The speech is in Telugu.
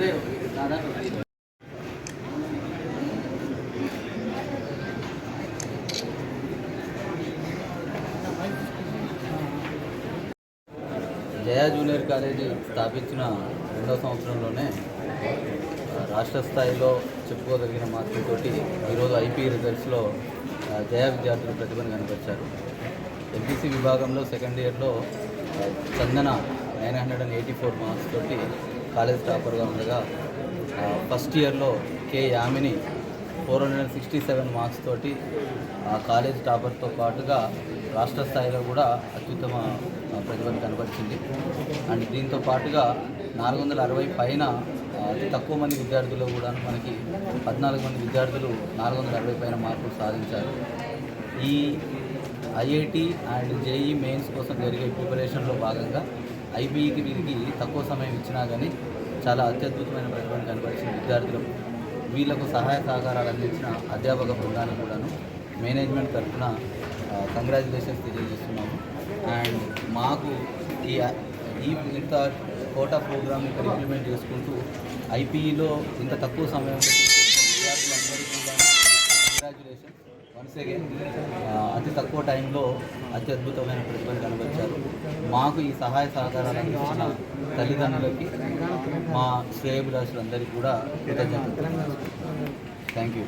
జయా జూనియర్ కాలేజీ స్థాపించిన 2వ సంవత్సరంలోనే రాష్ట్ర స్థాయిలో చెప్పుకోదగిన మార్కులతోటి ఈరోజు ఐపీ రిజల్ట్స్లో జయా విద్యార్థులు ప్రతిభను కనపరిచారు. ఎంపీసీ విభాగంలో సెకండ్ ఇయర్లో చందన 984 మార్క్స్ తోటి కాలేజ్ టాపర్గా ఉండగా, ఫస్ట్ ఇయర్లో కే యామిని 467 మార్క్స్ తోటి కాలేజ్ టాపర్తో పాటుగా రాష్ట్ర స్థాయిలో కూడా అత్యుత్తమ ప్రతిభను కనపరిచింది. అండ్ దీంతో పాటుగా 460 పైన అతి తక్కువ మంది విద్యార్థులు కూడా మనకి 14 మంది విద్యార్థులు 460 పైన మార్కులు సాధించారు. ఈ ఐఐటి అండ్ జేఈ మెయిన్స్ కోసం జరిగే ప్రిపరేషన్లో భాగంగా ఐబీఈకి వీరికి తక్కువ సమయం ఇచ్చినా కానీ చాలా అత్యద్భుతమైన ప్రతిభను కనపరిచిన విద్యార్థులకు, వీళ్లకు సహాయ సహకారాలు అందించిన అధ్యాపక బృందానికి కూడాను మేనేజ్మెంట్ తరఫున కంగ్రాచులేషన్స్ తెలియజేస్తున్నాము. అండ్ మాకు ఇంత కోటా ప్రోగ్రామ్ ఇక్కడ ఇంప్లిమెంట్ చేసుకుంటూ ఐపీఈలో ఇంత తక్కువ సమయంలో విద్యార్థులందరికీ కూడా కంగ్రాచులేషన్స్ వన్స్ అగైన్. అతి తక్కువ టైంలో అత్యద్భుతమైన ప్రతిభను కనబరిచారు. మాకు ఈ సహాయ సహకారాలు అందించిన తల్లిదండ్రులకి, మా శ్రేయోభిలాషులందరికీ కూడా కృతజ్ఞతలు. Thank you.